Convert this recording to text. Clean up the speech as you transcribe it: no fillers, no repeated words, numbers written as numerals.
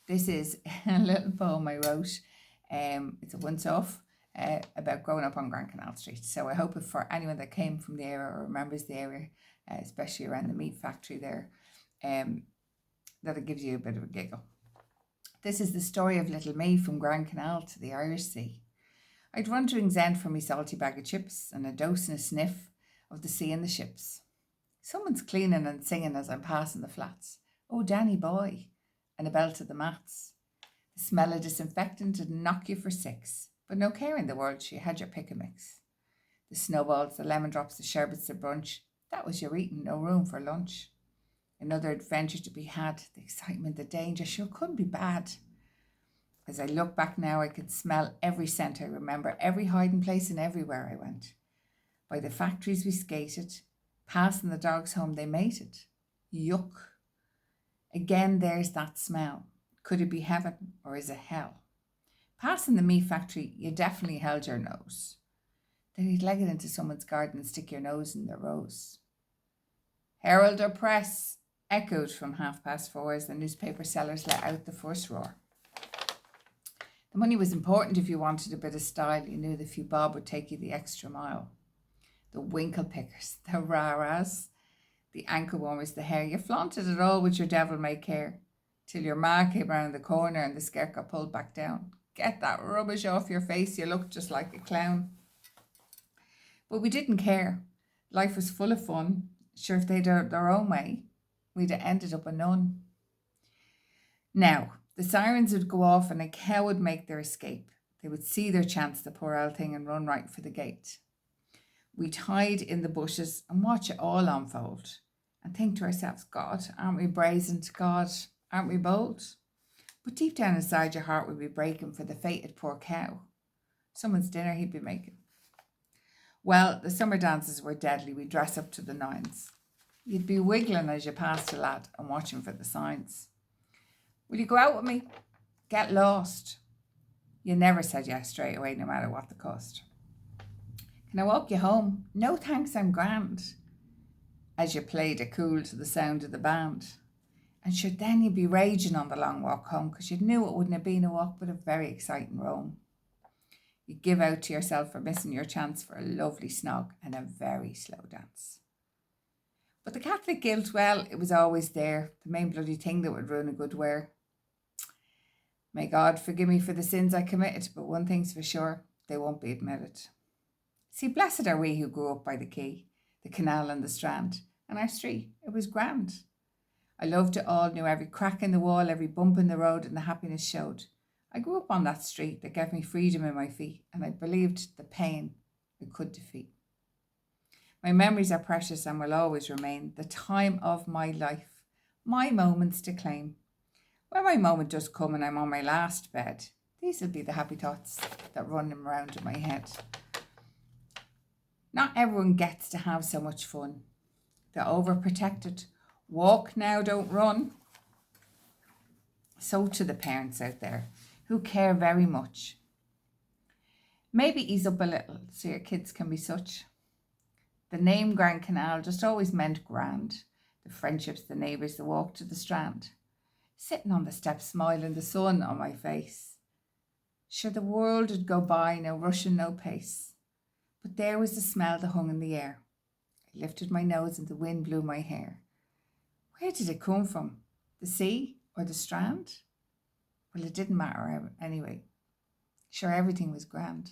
This is a little poem I wrote. It's a once-off about growing up on Grand Canal Street. So I hope if for anyone that came from the area or remembers the area, especially around the meat factory there, that it gives you a bit of a giggle. This is the story of little me from Grand Canal to the Irish Sea. I'd run to End for me salty bag of chips and a dose and a sniff of the sea and the ships. Someone's cleaning and singing as I'm passing the flats. Oh, Danny boy, and a bell to the mats. The smell of disinfectant would knock you for six, but no care in the world, she had your pick a mix. The snowballs, the lemon drops, the sherbets, the brunch, that was your eating, no room for lunch. Another adventure to be had, the excitement, the danger, sure couldn't be bad. As I look back now, I could smell every scent I remember, every hiding place and everywhere I went. By the factories we skated, passing the dogs home they mated. Yuck. Again, there's that smell. Could it be heaven or is it hell? Passing the meat factory, you definitely held your nose. Then you'd leg it into someone's garden and stick your nose in their rose. Herald or press, echoed from 4:30 as the newspaper sellers let out the first roar. The money was important if you wanted a bit of style. You knew the few bob would take you the extra mile. The winkle pickers, the rah-rahs, the ankle warmers, the hair. You flaunted it all with your devil-may care till your ma came round the corner and the skirt got pulled back down. Get that rubbish off your face, you look just like a clown. But we didn't care. Life was full of fun. Sure, if they'd their own way, we'd have ended up a nun. Now, the sirens would go off and a cow would make their escape. They would see their chance, the poor old thing, and run right for the gate. We'd hide in the bushes and watch it all unfold and think to ourselves, God, aren't we brazen? God, aren't we bold? But deep down inside your heart would be breaking for the fated poor cow. Someone's dinner he'd be making. Well, the summer dances were deadly. We'd dress up to the nines. You'd be wiggling as you passed a lad and watching for the signs. Will you go out with me? Get lost. You never said yes straight away, no matter what the cost. Can I walk you home? No thanks, I'm grand. As you played it cool to the sound of the band. And sure, then you'd be raging on the long walk home because you knew it wouldn't have been a walk but a very exciting roam. You'd give out to yourself for missing your chance for a lovely snog and a very slow dance. But the Catholic guilt, well, it was always there, the main bloody thing that would ruin a good wear. May God forgive me for the sins I committed, but one thing's for sure, they won't be admitted. See, blessed are we who grew up by the quay, the canal and the strand, and our street, it was grand. I loved it all, knew every crack in the wall, every bump in the road, and the happiness showed. I grew up on that street that gave me freedom in my feet, and I believed the pain it could defeat. My memories are precious and will always remain the time of my life, my moments to claim. When my moment does come and I'm on my last bed, these will be the happy thoughts that run around in my head. Not everyone gets to have so much fun. The overprotected, walk now, don't run. So to the parents out there who care very much, maybe ease up a little so your kids can be such. The name Grand Canal just always meant grand. The friendships, the neighbours, the walk to the strand. Sitting on the steps, smiling, the sun on my face. Sure, the world would go by, no rushing, no pace. But there was the smell that hung in the air. I lifted my nose and the wind blew my hair. Where did it come from? The sea or the strand? Well, it didn't matter anyway. Sure, everything was grand.